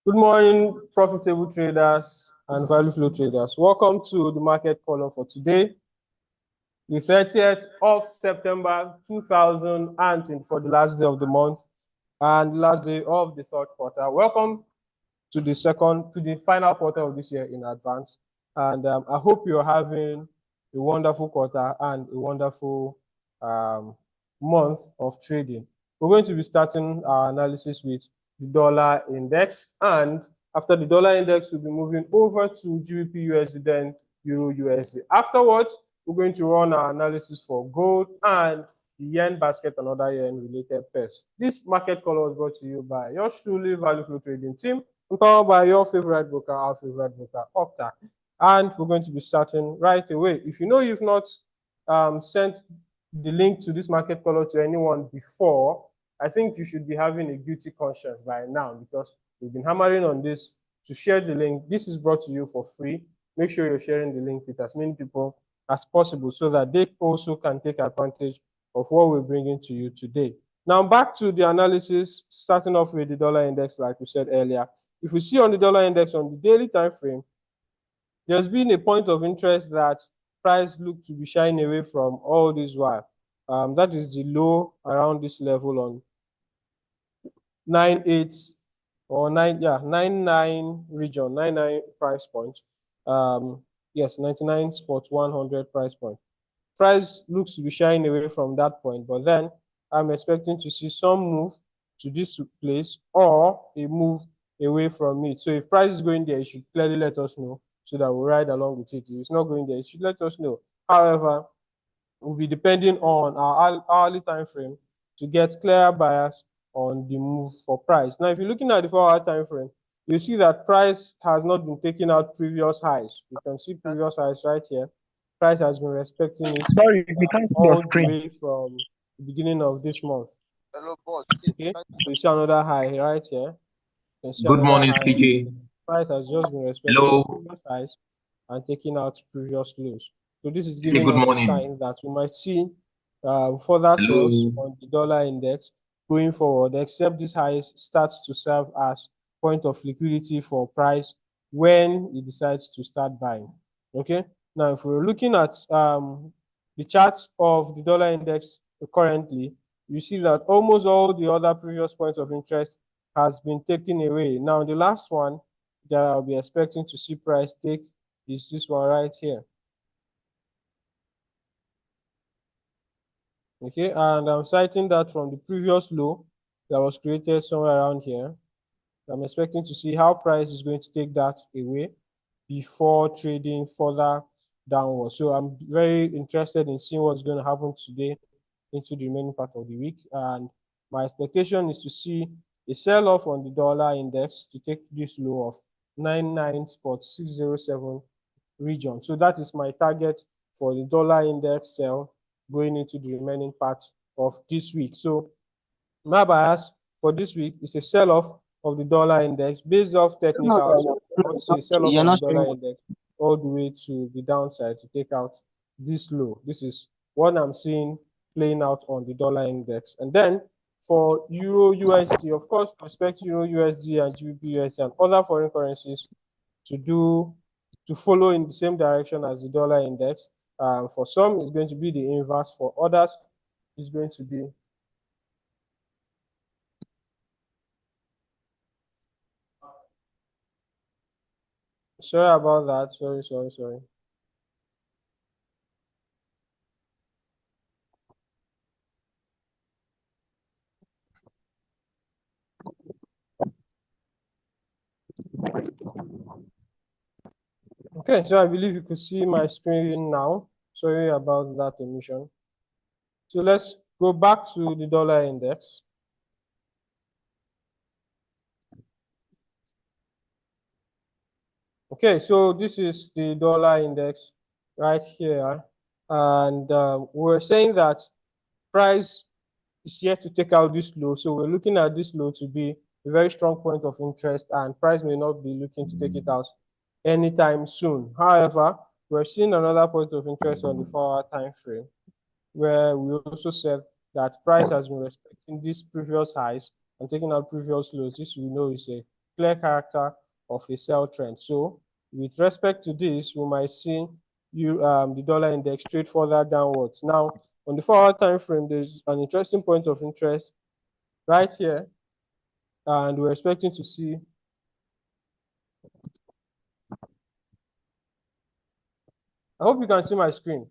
Good morning, profitable traders and value flow traders. Welcome to the market column for today, the 30th of September 2024, the last day of the month and the last day of the third quarter. Welcome to the final quarter of this year in advance. And I hope you're having a wonderful quarter and a wonderful month of trading. We're going to be starting our analysis with the dollar index, and after the dollar index, we'll be moving over to GBP USD, then Euro USD. Afterwards, we're going to run our analysis for gold and the yen basket and other yen related pairs. This market call was brought to you by yours truly, Value Flow Trading Team, powered by your favorite broker, our favorite broker, Opta. And we're going to be starting right away. If you know you've not sent the link to this market color to anyone before, I think you should be having a guilty conscience by now, because we've been hammering on this to share the link. This is brought to you for free. Make sure you're sharing the link with as many people as possible so that they also can take advantage of what we're bringing to you today. Now, back to the analysis, starting off with the dollar index, like we said earlier. If we see on the dollar index on the daily time frame, there's been a point of interest that price looked to be shying away from all this while. That is the low around this level on 98 or 99 region, 99 price point. Yes, 99 spot 100 price point. Price looks to be shying away from that point, but then I'm expecting to see some move to this place or a move away from it. So if price is going there, it should clearly let us know so that we'll ride along with it. If it's not going there, it should let us know. However, we'll be depending on our hourly time frame to get clearer bias on the move for price. Now, if you're looking at the 4-hour time frame, you see that price has not been taking out previous highs. You can see previous highs right here. Price has been respecting it. Sorry, we can't see your screen. All the way from the beginning of this month. Hello, boss. Okay, so you see another high right here. You can see Good morning, high. CJ. Price has just been respecting previous highs and taking out previous lows. So this is giving us a sign that we might see further sales on the dollar index going forward, except this high starts to serve as point of liquidity for price when it decides to start buying. Okay, now if we're looking at the chart of the dollar index currently, you see that almost all the other previous points of interest has been taken away. Now the last one that I'll be expecting to see price take is this one right here. Okay, and I'm citing that from the previous low that was created somewhere around here. I'm expecting to see how price is going to take that away before trading further downward. So I'm very interested in seeing what's going to happen today into the remaining part of the week. And my expectation is to see a sell-off on the dollar index to take this low of 99.607 region. So that is my target for the dollar index sell going into the remaining part of this week. So my bias for this week is a sell-off of the dollar index based off technicals. I want to say sell-off of the dollar index all the way to the downside to take out this low. This is what I'm seeing playing out on the dollar index. And then for Euro USD, of course, expect Euro USD and GBP USD and other foreign currencies to follow in the same direction as the dollar index. For some, it's going to be the inverse. For others, it's going to be sorry about that. Sorry. Okay, so I believe you could see my screen now. Sorry about that omission. So let's go back to the dollar index. Okay, so this is the dollar index right here. And we're saying that price is yet to take out this low. So we're looking at this low to be a very strong point of interest, and price may not be looking to take it out anytime soon. However, we're seeing another point of interest on the 4-hour time frame, where we also said that price has been respecting these previous highs and taking out previous lows. This we know is a clear character of a sell trend. So with respect to this, we might see the dollar index trade further downwards. Now, on the 4-hour time frame, there's an interesting point of interest right here, and we're expecting to see I hope you can see my screen.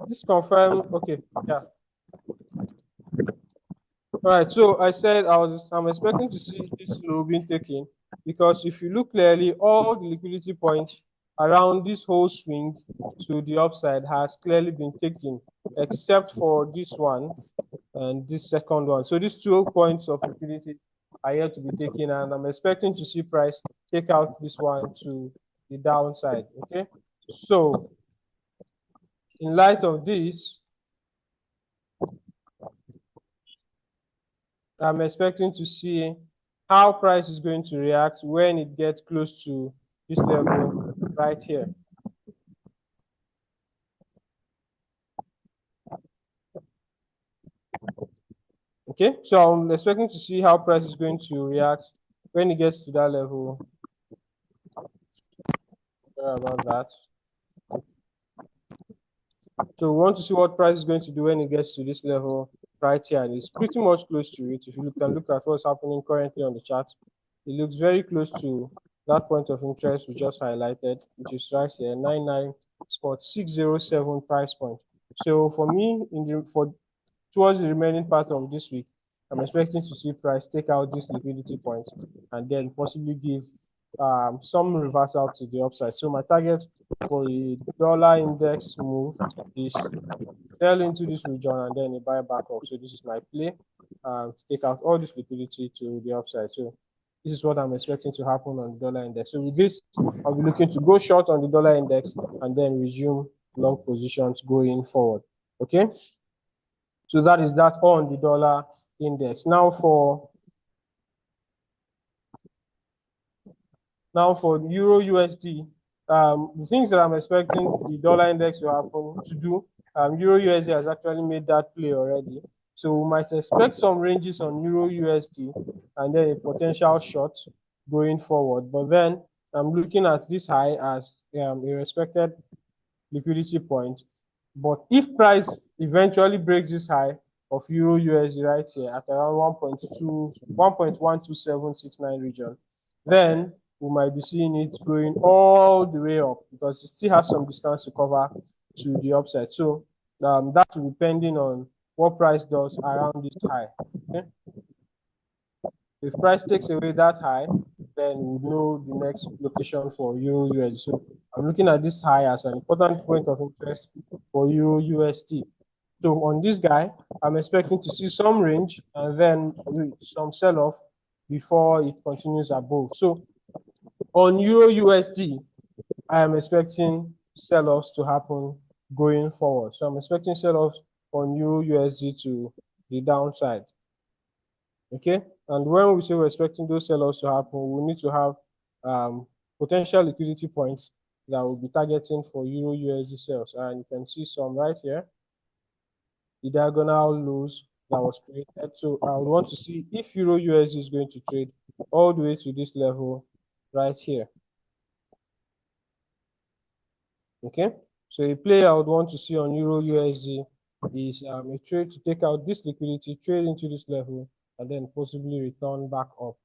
This confirm. Okay, yeah. All right, so I said I'm expecting to see this low being taken, because if you look clearly, all the liquidity points around this whole swing to the upside has clearly been taken, except for this one and this second one. So these 2 points of liquidity are yet to be taken, and I'm expecting to see price take out this one to the downside. Okay, so in light of this, I'm expecting to see how price is going to react when it gets close to this level right here. Okay, so I'm expecting to see how price is going to react when it gets to that level. Sorry about that. So we want to see what price is going to do when it gets to this level right here, and it's pretty much close to it. If you can look at what's happening currently on the chart, it looks very close to that point of interest we just highlighted, which is right here, 99.607 price point. So for me, towards the remaining part of this week, I'm expecting to see price take out this liquidity point and then possibly give some reversal to the upside. So my target for a dollar index move is sell into this region and then a buy back up. So this is my play to take out all this liquidity to the upside. So this is what I'm expecting to happen on the dollar index. So with this, I'll be looking to go short on the dollar index and then resume long positions going forward. Okay, so that is that on the dollar index. Now for Euro USD, the things that I'm expecting the dollar index to happen to do, Euro USD has actually made that play already. So we might expect some ranges on Euro USD and then a potential short going forward. But then I'm looking at this high as a respected liquidity point. But if price eventually breaks this high of Euro USD right here at around 1.12769 region, then we might be seeing it going all the way up, because it still has some distance to cover to the upside. So that will be depending on what price does around this high. Okay, if price takes away that high, then we know the next location for Euro USD. So I'm looking at this high as an important point of interest for Euro USD. So on this guy, I'm expecting to see some range and then some sell-off before it continues above. So on Euro USD, I am expecting sell-offs to happen going forward. So I'm expecting sell-offs on Euro USD to the downside. Okay, and when we say we're expecting those sell-offs to happen, we need to have potential liquidity points that we'll be targeting for Euro USD sales. And you can see some right here, the diagonal lows that was created. So I would want to see if Euro USD is going to trade all the way to this level right here. Okay, so a play I would want to see on Euro USD is a trade to take out this liquidity, trade into this level, and then possibly return back up.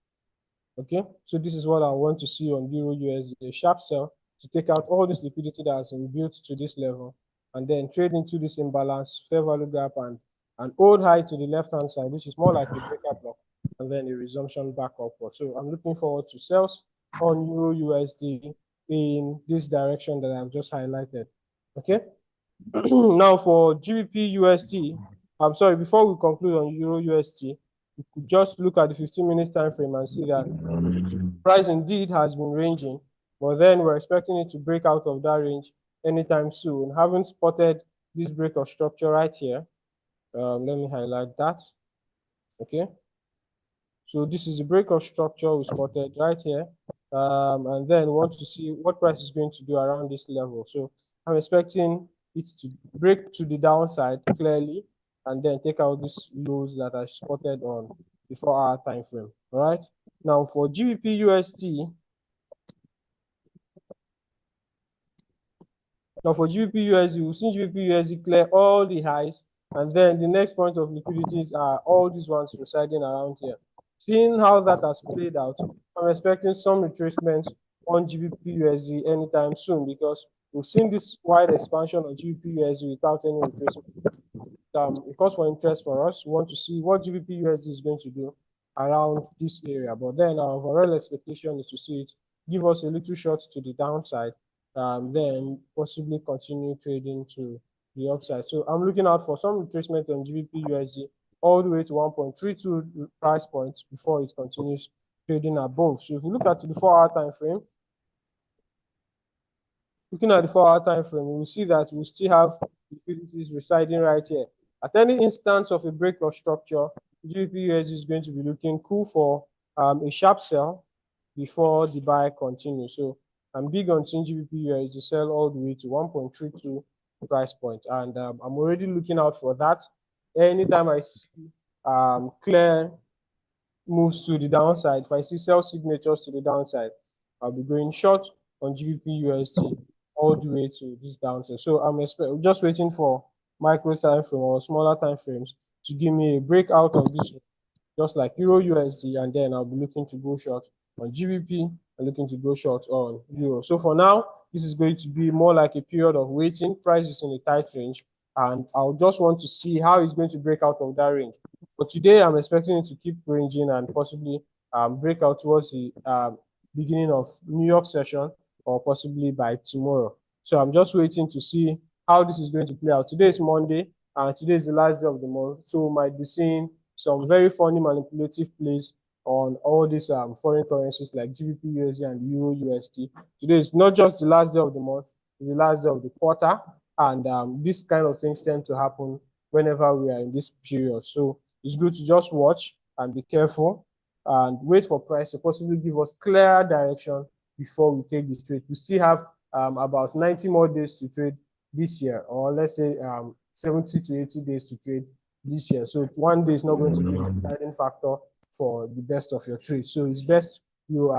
Okay, so this is what I want to see on Euro USD, a sharp sell to take out all this liquidity that has been built to this level, and then trade into this imbalance, fair value gap, and an old high to the left-hand side, which is more like a breaker block, and then a resumption back upward. So I'm looking forward to sales on Euro USD in this direction that I've just highlighted. Okay, now for GBP USD, I'm sorry, before we conclude on Euro USD, we could just look at the 15 minutes time frame and see that price indeed has been ranging, but then we're expecting it to break out of that range anytime soon. Haven't spotted this break of structure right here. Let me highlight that. Okay, so this is the break of structure we spotted right here, and then we want to see what price is going to do around this level. So I'm expecting it to break to the downside clearly and then take out these lows that are spotted on the 4-hour time frame. All right. Now for GBP USD, we've seen GBP USD clear all the highs, and then the next point of liquidities are all these ones residing around here. Seeing how that has played out, I'm expecting some retracement on GBP USD anytime soon because we've seen this wide expansion on GBP USD without any retracement. Because for interest for us, we want to see what GBP USD is going to do around this area. But then our overall expectation is to see it give us a little short to the downside, then possibly continue trading to the upside. So I'm looking out for some retracement on GBP USD all the way to 1.32 price points before it continues trading above. So if we look at the 4-hour time frame, looking at the 4-hour time frame, we will see that we still have liquidities residing right here. At any instance of a break of structure, GBP USD is going to be looking cool for a sharp sell before the buy continues. So I'm big on seeing GBP USD sell all the way to 1.32 price point, and I'm already looking out for that. Anytime I see clear moves to the downside, if I see sell signatures to the downside, I'll be going short on GBP USD all the way to this downside. So I'm just waiting for micro time frame or smaller time frames to give me a breakout of this, just like Euro USD, and then I'll be looking to go short on GBP and looking to go short on Euro. So for now, this is going to be more like a period of waiting. Price is in a tight range, and I'll just want to see how it's going to break out of that range. For today, I'm expecting it to keep ranging and possibly break out towards the beginning of New York session or possibly by tomorrow. So I'm just waiting to see how this is going to play out. Today is Monday, and today is the last day of the month, so we might be seeing some very funny manipulative plays on all these foreign currencies like GBP USD and Euro USD. Today is not just the last day of the month, it's the last day of the quarter, and these kind of things tend to happen whenever we are in this period. So it's good to just watch and be careful and wait for price to possibly give us clear direction before we take the trade. We still have about 90 more days to trade this year, or let's say 70 to 80 days to trade this year. So one day is not going to be the deciding factor for the best of your trade. So it's best you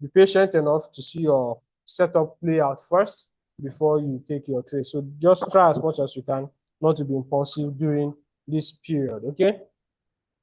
be patient enough to see your setup play out first before you take your trade. So just try as much as you can not to be impulsive during this period, okay?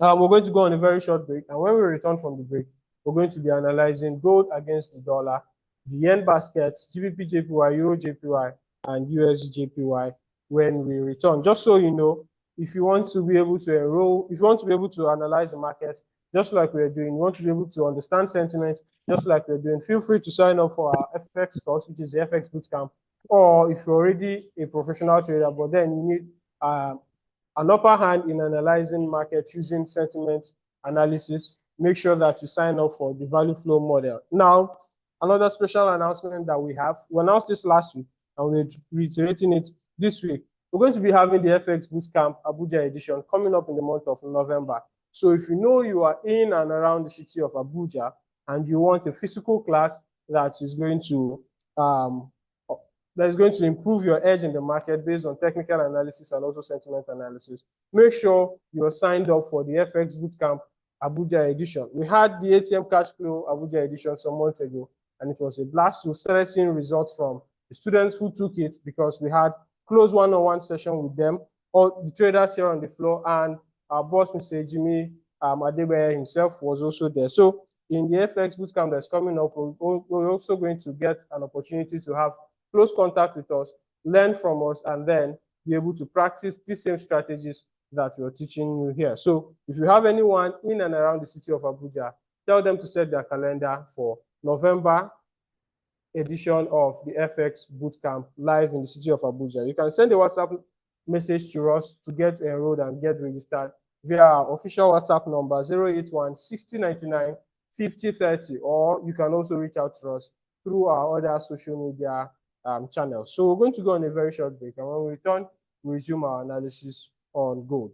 We're going to go on a very short break, and when we return from the break, we're going to be analyzing gold against the dollar, the yen basket, GBP JPY, Euro JPY, and USD JPY when we return. Just so you know, if you want to be able to enroll, if you want to be able to analyze the market, just like we're doing, you want to be able to understand sentiment, just like we're doing, feel free to sign up for our FX course, which is the FX Bootcamp. Or if you're already a professional trader, but then you need an upper hand in analyzing market using sentiment analysis, make sure that you sign up for the value flow model. Now, another special announcement that we announced this last week, and we're reiterating it this week. We're going to be having the FX Bootcamp Abuja edition coming up in the month of November. So if you know you are in and around the city of Abuja and you want a physical class that is going to improve your edge in the market based on technical analysis and also sentiment analysis, make sure you're signed up for the FX Bootcamp Abuja edition. We had the ATM Cash Flow Abuja edition some months ago, and it was a blast. We started seeing results from the students who took it because we had close one-on-one session with them, all the traders here on the floor, and our boss, Mr. Ejimi, Adegbeye himself was also there. So in the FX Bootcamp that's coming up, we're also going to get an opportunity to have close contact with us, learn from us, and then be able to practice the same strategies that we're teaching you here. So if you have anyone in and around the city of Abuja, tell them to set their calendar for November edition of the FX Bootcamp live in the city of Abuja. You can send a WhatsApp message to us to get enrolled and get registered via our official WhatsApp number 081 60 99 50 30, or you can also reach out to us through our other social media channels. So we're going to go on a very short break, and when we return, we resume our analysis on gold.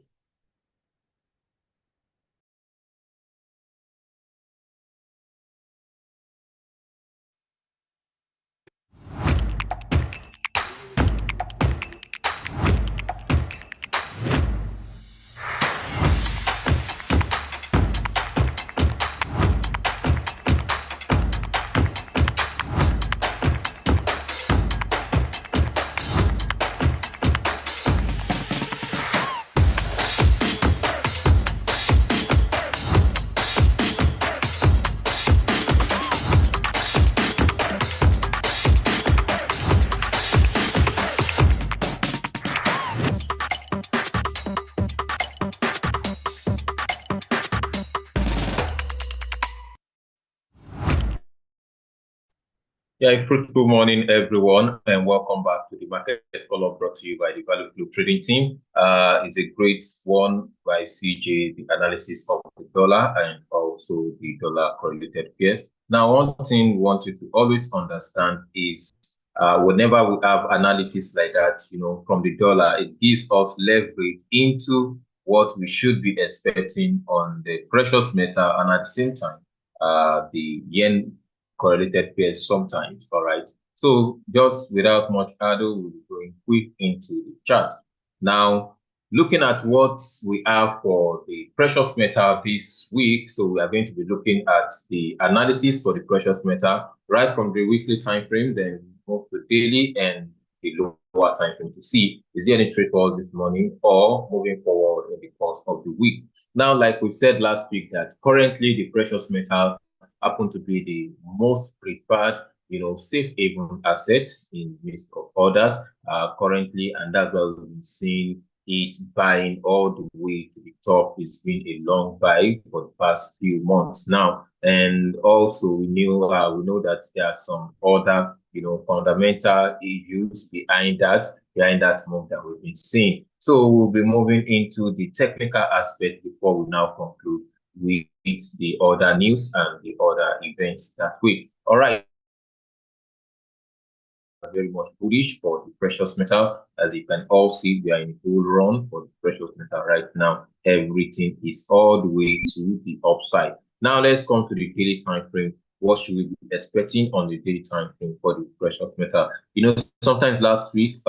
Yeah, a fruitful morning, everyone, and welcome back to the market call brought to you by the Value Flow Trading Team. It's a great one by CJ, the analysis of the dollar and also the dollar correlated pairs. Now, one thing we want you to always understand is whenever we have analysis like that, from the dollar, it gives us leverage into what we should be expecting on the precious metal and at the same time, the yen correlated pairs sometimes. All right. So just without much ado, we'll be going quick into the chart. Now, looking at what we have for the precious metal this week. So we are going to be looking at the analysis for the precious metal right from the weekly time frame, then move to daily and the lower time frame to see is there any trade falls this morning or moving forward in the course of the week. Now, like we said last week, that currently the precious metal happen to be the most preferred, safe haven assets in midst of others currently, and that's why we've been seeing it buying all the way to the top. It's been a long buy for the past few months now, and also we know that there are some other fundamental issues behind that move that we've been seeing. So we'll be moving into the technical aspect before we now conclude with the other news and the other events that week. All right. Very much bullish for the precious metal. As you can all see, we are in full run for the precious metal right now. Everything is all the way to the upside. Now let's come to the daily time frame. What should we be expecting on the daily time frame for the precious metal? Sometimes last week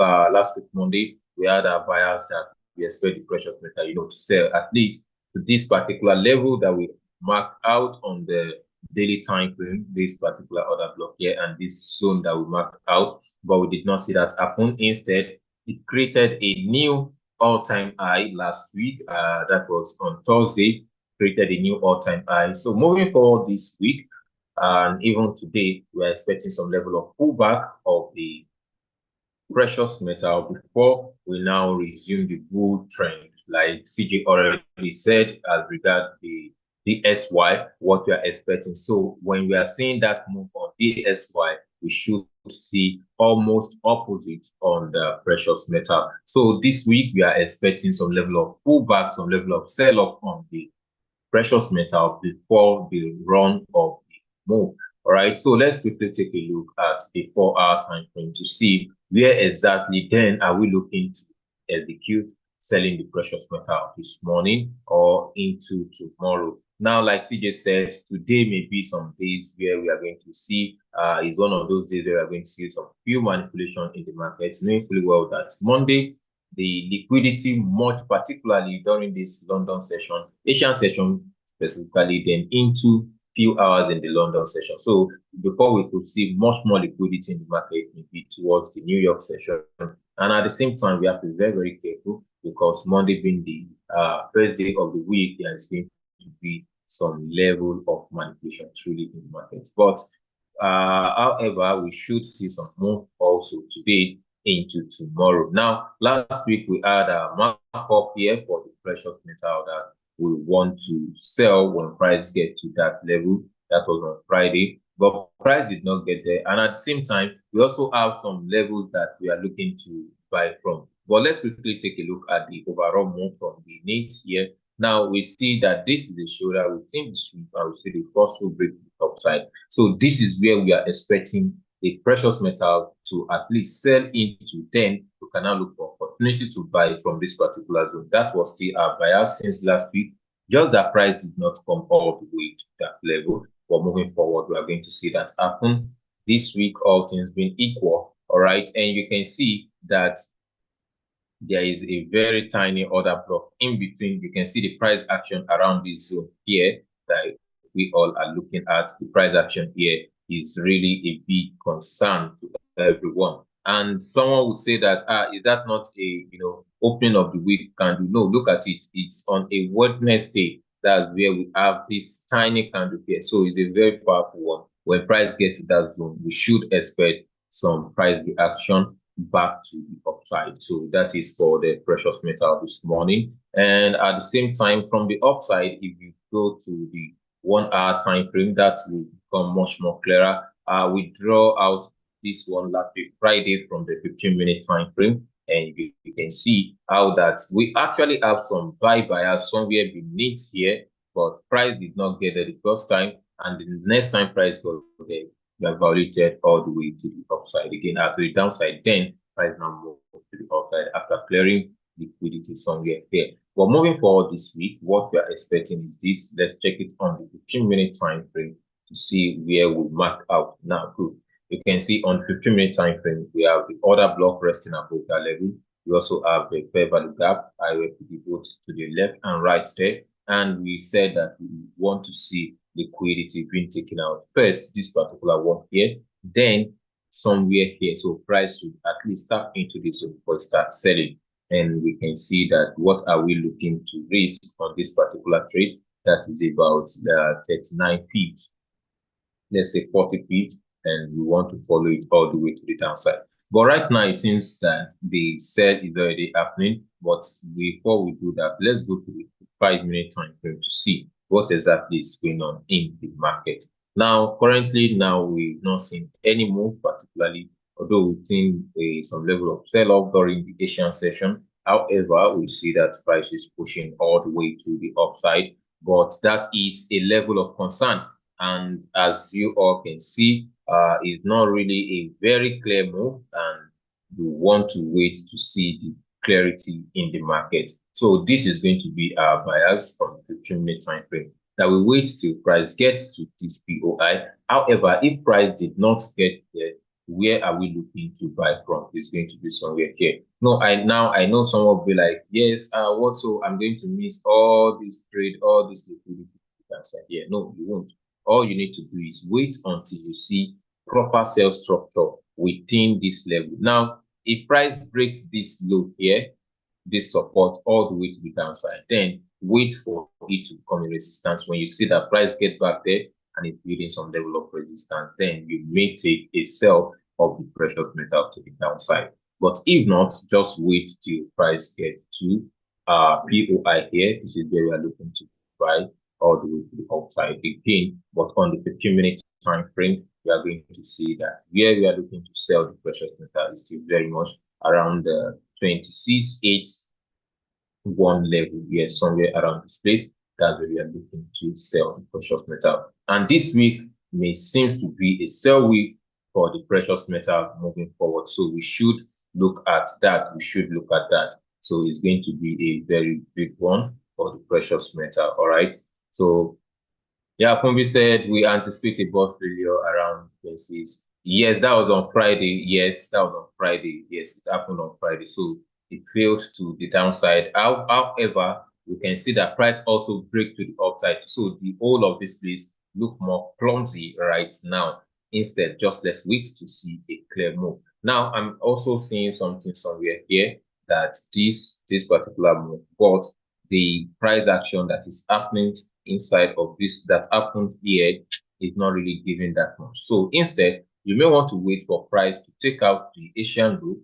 Monday, we had our buyers that we expect the precious metal, to sell at least to this particular level that we marked out on the daily time frame, this particular order block here, and this zone that we marked out, but we did not see that happen. Instead, it created a new all-time high last week. That was on Thursday, created a new all-time high. So moving forward this week, and even today, we are expecting some level of pullback of the precious metal before we now resume the bull trend. Like CJ already said, as regard the DSY, what we are expecting. So when we are seeing that move on DSY, we should see almost opposite on the precious metal. So this week we are expecting some level of pullback, some level of sell-off on the precious metal before the run of the move. All right, so let's quickly take a look at the 4-hour time frame to see where exactly then are we looking to execute selling the precious metal this morning or into tomorrow. Now, like CJ said, today may be some days where we are going to see is one of those days where we are going to see some few manipulation in the market, knowing fully well that Monday the liquidity, much particularly during this London session, Asian session specifically, then into few hours in the London session. So before we could see much more liquidity in the market, maybe towards the New York session. And at the same time, we have to be very, very careful because Monday being the first day of the week, there is going to be some level of manipulation truly in the market. But however, we should see some move also today into tomorrow. Now, last week we had a markup here for the precious metal that we want to sell when price get to that level. That was on Friday, but price did not get there. And at the same time, we also have some levels that we are looking to buy from. But let's quickly take a look at the overall move from the NIT here. Now we see that this is the shoulder within the sweep, and we see the first will break the top side. So this is where we are expecting the precious metal to at least sell into, then we can now look for opportunity to buy from this particular zone. That was still our bias since last week. Just that price did not come all the way to that level. But moving forward, we are going to see that happen this week, all things being equal. All right. And you can see that there is a very tiny order block in between. You can see the price action around this zone here that we all are looking at. The price action here is really a big concern to everyone. And someone would say that, is that not a opening of the week candle? No, look at it. It's on a Wednesday. That's where we have this tiny candle here. So it's a very powerful one. When price gets to that zone, we should expect some price reaction back to the upside. So that is for the precious metal this morning. And at the same time, from the upside, if you go to the 1-hour time frame, that will become much more clearer. We draw out this one last week, Friday, from the 15-minute time frame. And you can see how that we actually have some buy buyers somewhere beneath here, but price did not get there the first time. And the next time price goes there, we are valuated all the way to the upside again, to the downside. Then price now move to the upside after clearing liquidity somewhere here. But moving forward this week, what we are expecting is this. Let's check it on the 15-minute time frame to see where we mark out. Now, good. You can see on 15-minute time frame, we have the order block resting above that level. We also have the fair value gap. I will put the both to the left and right there. And we said that we want to see liquidity being taken out. First, this particular one here, then somewhere here. So price should at least tap into this one before it starts selling. And we can see that what are we looking to risk on this particular trade? That is about 39 pips. Let's say 40 pips, and we want to follow it all the way to the downside. But right now, it seems that the sell is already happening. But before we do that, let's go to the 5-minute time frame to see what exactly is going on in the market. Now, currently, we've not seen any move, particularly, although we've seen some level of sell-off during the Asian session. However, we see that price is pushing all the way to the upside, but that is a level of concern. And as you all can see, it's not really a very clear move, and you want to wait to see the clarity in the market. So this is going to be our bias from the 15-minute time frame, that we wait till price gets to this POI. However, if price did not get there, where are we looking to buy from? It's going to be somewhere here. No, I know someone will be like, yes, what, so I'm going to miss all this trade, all this liquidity outside here. No, you won't. All you need to do is wait until you see proper sales structure within this level. Now, if price breaks this low here, this support all the way to the downside, then wait for it to become a resistance. When you see that price get back there and it's building some level of resistance, then you may take a sell of the precious metal to the downside. But if not, just wait till price get to POI here. This is where we are looking to buy all the way to the upside again. But on the 15-minute time frame, we are going to see that where we are looking to sell the precious metal is still very much around the 26.81 level. Yes, somewhere around this place. That's where we are looking to sell the precious metal. And this week may seems to be a sell week for the precious metal moving forward. So we should look at that. So it's going to be a very big one for the precious metal. All right. So yeah, Kumbi said we anticipate a bus failure around 26. Yes, that was on Friday. Yes, that was on Friday. Yes, it happened on Friday. So it failed to the downside. However, we can see that price also break to the upside. So the whole of this place look more clumsy right now. Instead, just let's wait to see a clear move. Now, I'm also seeing something somewhere here that this particular move, but the price action that is happening inside of this that happened here is not really giving that much. So instead, you may want to wait for price to take out the Asian low.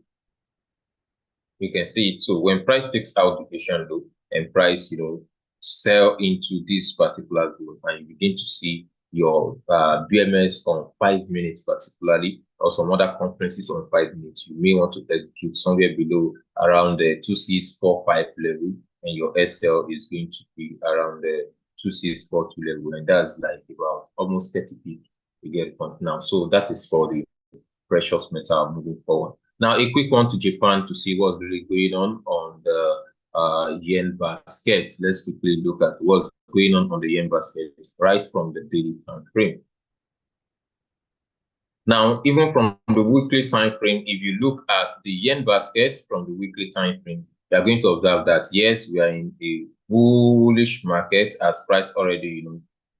You can see it. So when price takes out the Asian low and price, sell into this particular zone, and you begin to see your BMS on 5 minutes, particularly, or some other conferences on 5 minutes, you may want to execute somewhere below around the 2645 level, and your SL is going to be around the 2642 level, and that's like about almost 30 pips to get it now. So that is for the precious metal moving forward. Now, a quick one to Japan to see what's really going on the yen basket. Let's quickly look at what's going on the yen basket right from the daily time frame. Now, even from the weekly time frame, if you look at the yen basket from the weekly time frame, you are going to observe that yes, we are in a bullish market as price already,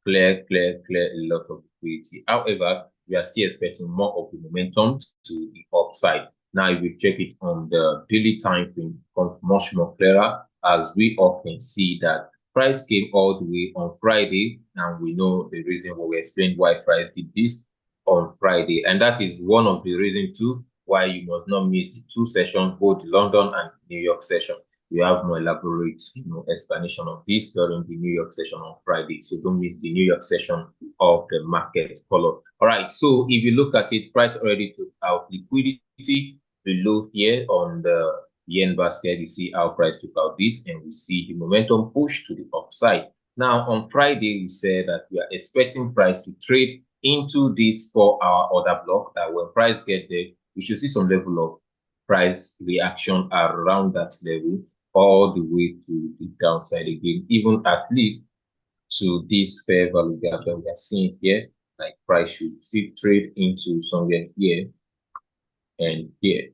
clear a lot of liquidity. However, we are still expecting more of the momentum to the upside. Now, if you check it on the daily time frame, it becomes much more clearer as we all can see that price came all the way on Friday, and we know the reason why we explained why price did this on Friday, and that is one of the reasons too why you must not miss the two sessions, both the London and New York session. we have more elaborate, explanation of this during the New York session on Friday. So don't miss the New York session of the market color. All right. So if you look at it, price already took out liquidity below here on the yen basket. You see our price took out this, and we see the momentum push to the upside. Now on Friday, we said that we are expecting price to trade into this 4-hour order block. That when price get there, we should see some level of price reaction around that level all the way to the downside again, even at least to this fair value gap that we are seeing here. Like price should still trade into somewhere here and here.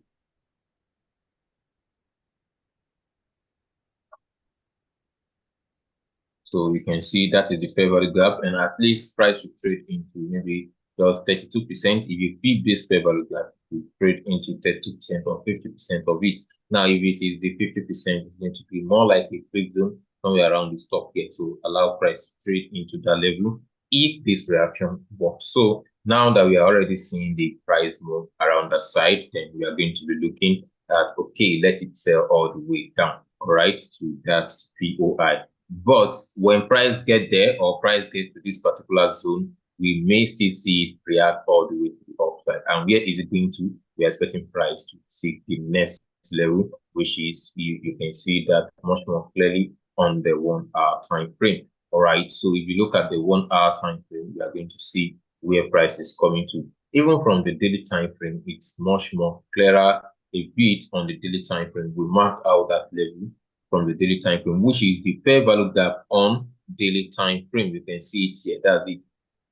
So we can see that is the fair value gap, and at least price should trade into maybe just 32%. If you feed this fair value gap, you trade into 30% or 50% of it. Now, if it is the 50%, it's going to be more like a break zone somewhere around the stop here. So allow price to trade into that level if this reaction works. So now that we are already seeing the price move around the side, then we are going to be looking at, okay, let it sell all the way down, all right, to that POI. But when price get there or price get to this particular zone, we may still see it react all the way to the upside. And where is it going to? We are expecting price to see the next level, which is, you can see that much more clearly on the 1-hour time frame. All right. So if you look at the 1-hour time frame, we are going to see where price is coming to. Even from the daily time frame, it's much more clearer. A bit on the daily time frame, we mark out that level from the daily time frame, which is the fair value gap on daily time frame. You can see it here. That's it.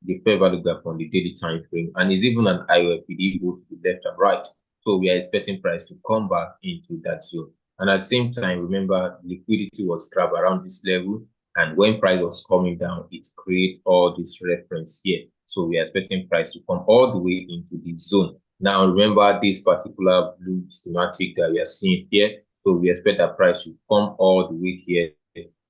The fair value gap on the daily time frame, and is even an IOFPD both to the left and right. So we are expecting price to come back into that zone. And at the same time, remember, liquidity was trapped around this level, and when price was coming down, it creates all this reference here. So we are expecting price to come all the way into the zone. Now remember this particular blue schematic that we are seeing here. So we expect that price should come all the way here.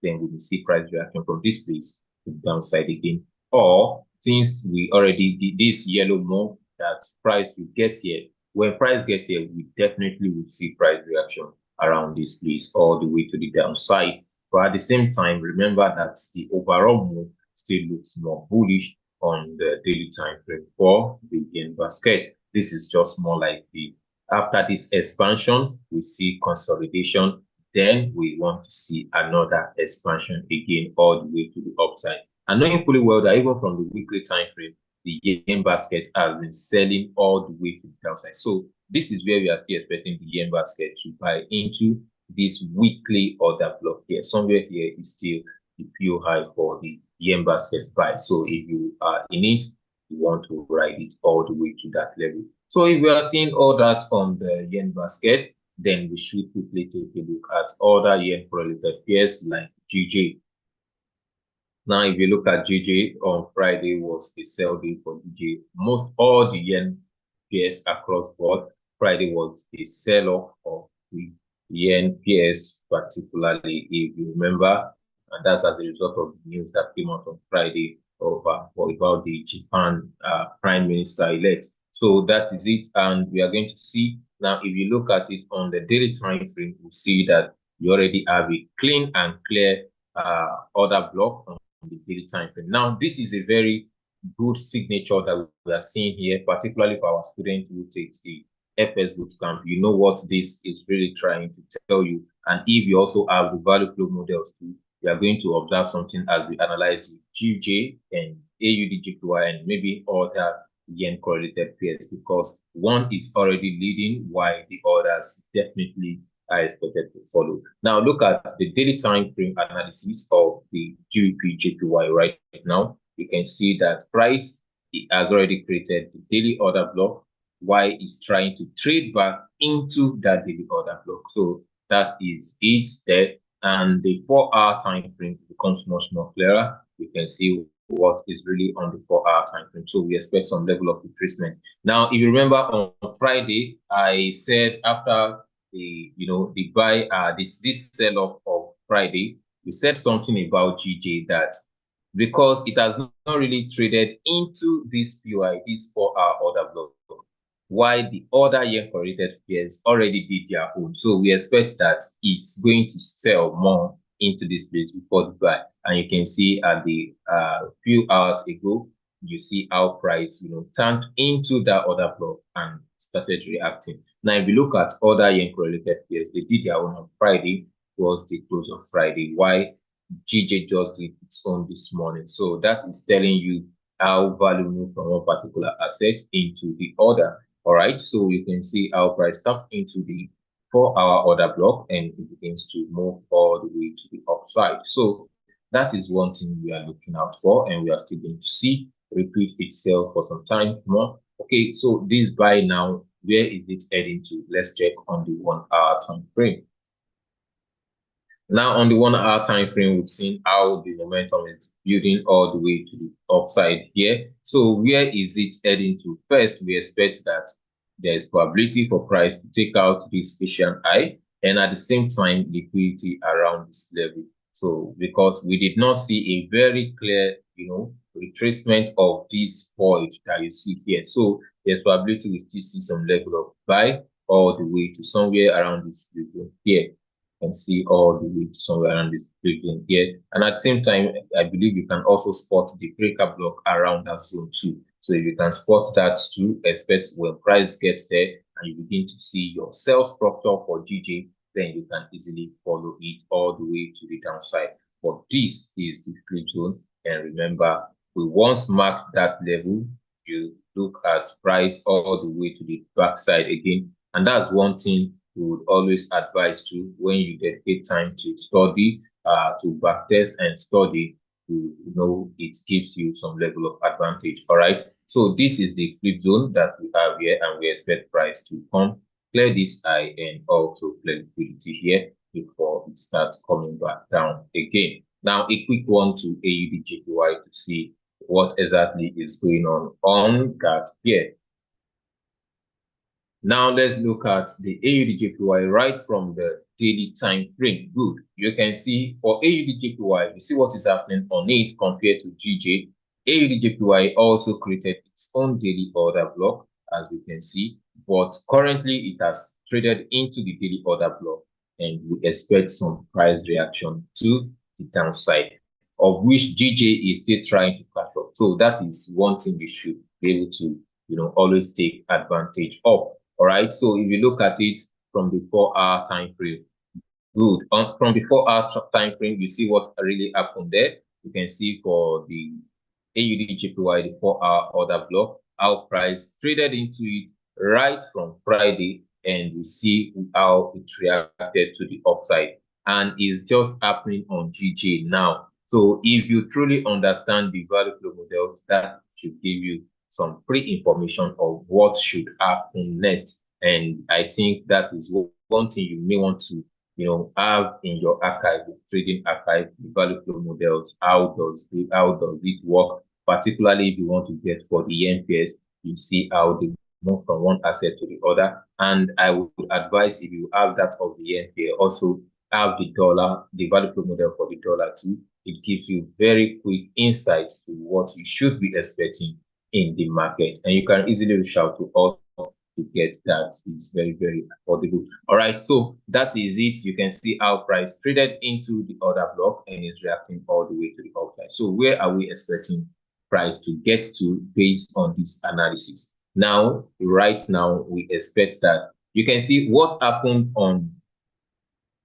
Then we will see price reaction from this place to the downside again. Or since we already did this yellow move, that price will get here. When price gets here, we definitely will see price reaction around this place all the way to the downside. But at the same time, remember that the overall move still looks more bullish on the daily time frame for the yen basket. This is just more like the after this expansion, we see consolidation. Then we want to see another expansion again all the way to the upside. And knowing fully well that even from the weekly time frame, the yen basket has been selling all the way to the downside. So this is where we are still expecting the yen basket to buy into this weekly order block here. Somewhere here is still the PO high for the yen basket buy. So if you are in it, you want to ride it all the way to that level. So if we are seeing all that on the yen basket, then we should quickly take a look at other yen correlated pairs like GJ. Now, if you look at GJ, on Friday was a sell day for GJ. Most all the yen pairs across board, Friday was a sell-off of the yen pairs, particularly if you remember, and that's as a result of the news that came out on Friday about the Japan Prime Minister-elect. So that is it, and we are going to see now. If you look at it on the daily time frame, you see that you already have a clean and clear order block on the daily time frame. Now, this is a very good signature that we are seeing here, particularly for our students who takes the FS bootcamp. You know what this is really trying to tell you, and if you also have the value flow models too, we are going to observe something as we analyze the GJ and AUD and maybe other yen correlated pairs, because one is already leading while the others definitely are expected to follow. Now look at the daily time frame analysis of the GBP/JPY right now. You can see that price has already created the daily order block, while it's trying to trade back into that daily order block. So that is it there. And the 4-hour time frame becomes much more clearer. You can see what is really on the 4-hour time frame. So we expect some level of retracement. Now, if you remember on Friday, I said after the the buy this sell-off of Friday, we said something about GJ that because it has not really traded into this POI, this 4-hour order block, while the other yen correlated pairs already did their own. So we expect that it's going to sell more into this place before the buy. And you can see at the few hours ago, you see how price, turned into that other block and started reacting. Now, if you look at other yen correlated pairs, they did their own on Friday, was the close of Friday. Why GJ just did its own this morning. So that is telling you how value moved from one particular asset into the other. All right, so you can see how price tapped into the 4-hour order block and it begins to move all the way to the upside. So that is one thing we are looking out for, and we are still going to see repeat itself for some time more. Okay, so this buy now, where is it heading to? Let's check on the 1-hour time frame. Now, on the 1-hour time frame, we've seen how the momentum is building all the way to the upside here. So where is it heading to? First, we expect that there's probability for price to take out this Asian high, and at the same time, liquidity around this level. So because we did not see a very clear, retracement of this void that you see here. So there's probability we still see some level of buy all the way to somewhere around this region here. Can see all the way to somewhere around this region here. And at the same time, I believe you can also spot the breaker block around that zone too. So if you can spot that too, expect when price gets there and you begin to see your sell structure for GJ, then you can easily follow it all the way to the downside. But this is the flip zone. And remember, we once marked that level, you look at price all the way to the backside again. And that's one thing we would always advise to when you dedicate time to study, to backtest and study. It gives you some level of advantage. All right. So this is the flip zone that we have here, and we expect price to come clear this high and also clear liquidity here before it starts coming back down again. Now, a quick one to AUD/JPY to see what exactly is going on that here. Now let's look at the AUD/JPY right from the daily time frame. Good. You can see for AUD/JPY, you see what is happening on it compared to GJ. AUD/JPY also created its own daily order block, as we can see, but currently it has traded into the daily order block, and we expect some price reaction to the downside, of which GJ is still trying to catch up. So that is one thing we should be able to, always take advantage of. All right, so if you look at it from the 4-hour time frame, good. From the 4-hour time frame, you see what really happened there. You can see for the AUD/JPY, the 4-hour order block, how price traded into it right from Friday, and we see how it reacted to the upside, and is just happening on GJ now. So if you truly understand the value flow model, that should give you some pre-information of what should happen next. And I think that is one thing you may want to, have in your archive, the trading archive, the value flow models. How does it work? Particularly if you want to get for the yen pairs, you see how they move from one asset to the other. And I would advise, if you have that of the yen pair, also have the dollar, the value flow model for the dollar too. It gives you very quick insights to what you should be expecting in the market, and you can easily reach out to us to get that. It's very, very affordable. All right, so that is it. You can see how price traded into the order block and is reacting all the way to the upside. So where are we expecting price to get to based on this analysis? Now, right now, we expect that you can see what happened on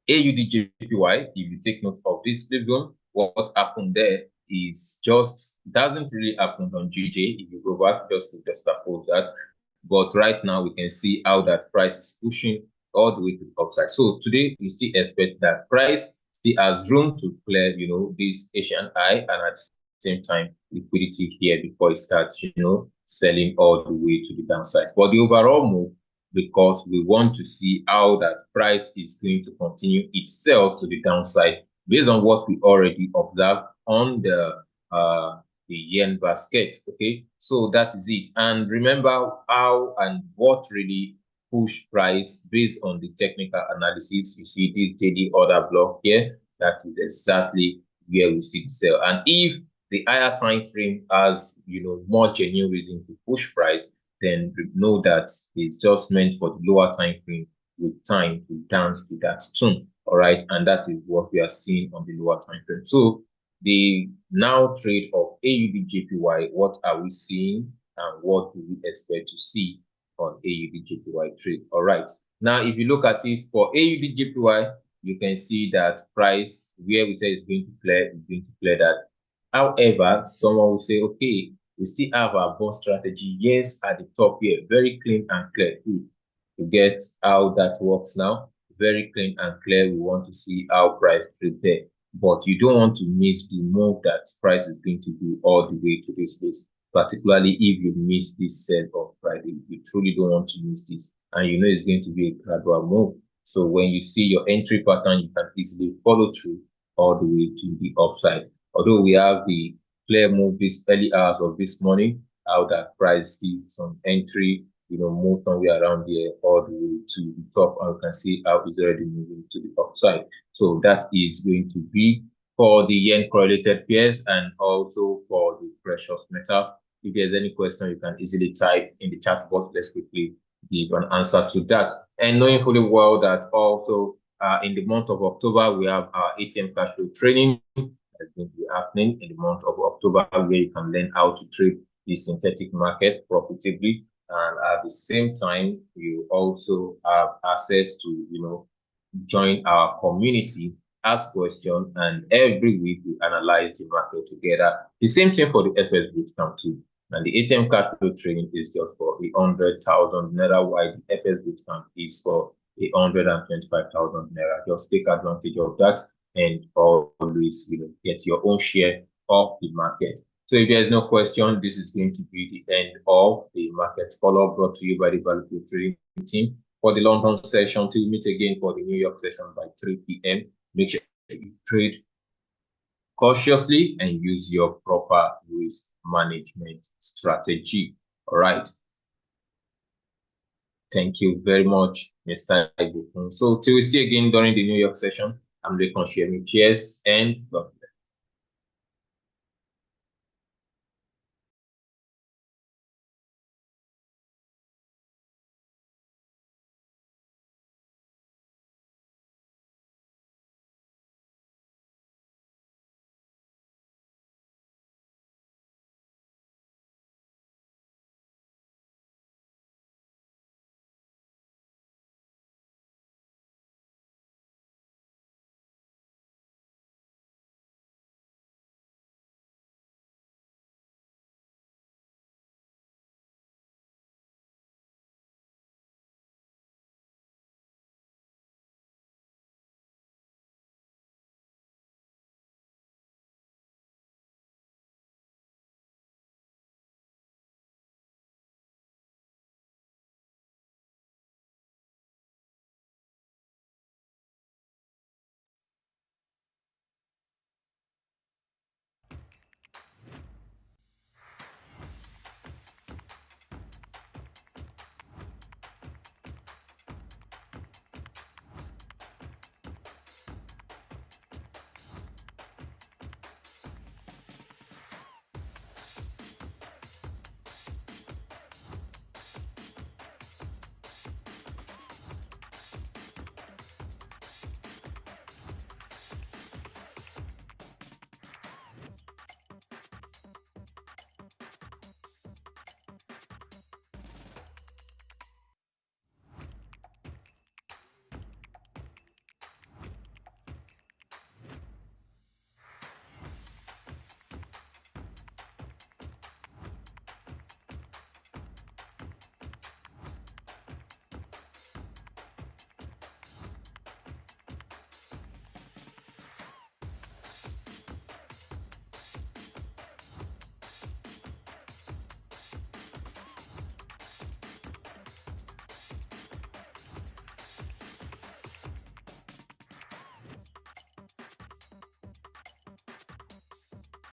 AUD/JPY. If you take note of this flip zone, what happened there is just doesn't really happen on GJ. If you go back just to juxtapose that, but right now we can see how that price is pushing all the way to the upside. So today we still expect that price still has room to clear, this Asian high, and at the same time liquidity here before it starts, selling all the way to the downside. For the overall move, because we want to see how that price is going to continue itself to the downside based on what we already observed on the yen basket. Okay, so that is it. And remember how and what really push price based on the technical analysis. You see this daily order block here, that is exactly where we see the sell. And if the higher time frame has more genuine reason to push price, then know that it's just meant for the lower time frame with time to dance to that tune. All right, and that is what we are seeing on the lower time frame. So the now trade of AUD-JPY, what are we seeing and what do we expect to see on AUD-JPY trade? All right. Now, if you look at it for AUD-JPY, you can see that price where we say is going to clear is going to clear that. However, someone will say, okay, we still have our bond strategy. Yes, at the top here, very clean and clear. Good. You get how that works now. Very clean and clear. We want to see how price trade there. But you don't want to miss the move that price is going to do all the way to this place, particularly if you miss this sell on Friday. You truly don't want to miss this. And you know it's going to be a gradual move. So when you see your entry pattern, you can easily follow through all the way to the upside. Although we have the clear move this early hours of this morning, how that price gives some entry, move somewhere around here all the way to the top, and you can see how it's already moving to the upside. So that is going to be for the yen correlated pairs and also for the precious metal. If there's any question, you can easily type in the chat box. Let's quickly give an answer to that. And knowing fully well that also in the month of October, we have our ATM cash flow training that's going to be happening in the month of October, where you can learn how to trade the synthetic market profitably. And at the same time, you also have access to, join our community, ask questions, and every week we analyze the market together. The same thing for the FS bootcamp too. And the ATM cash flow training is just for 100,000 naira, while the FS bootcamp is for 125,000 naira. Just take advantage of that and always, get your own share of the market. So if there's no question, this is going to be the end of the market follow brought to you by the Value Trading team for the London session. Till we meet again for the New York session by 3 p.m. Make sure you trade cautiously and use your proper risk management strategy. All right. Thank you very much, Mr. Ibukun. So till we see again during the New York session, I'm Lekon Shemi. Cheers and bye.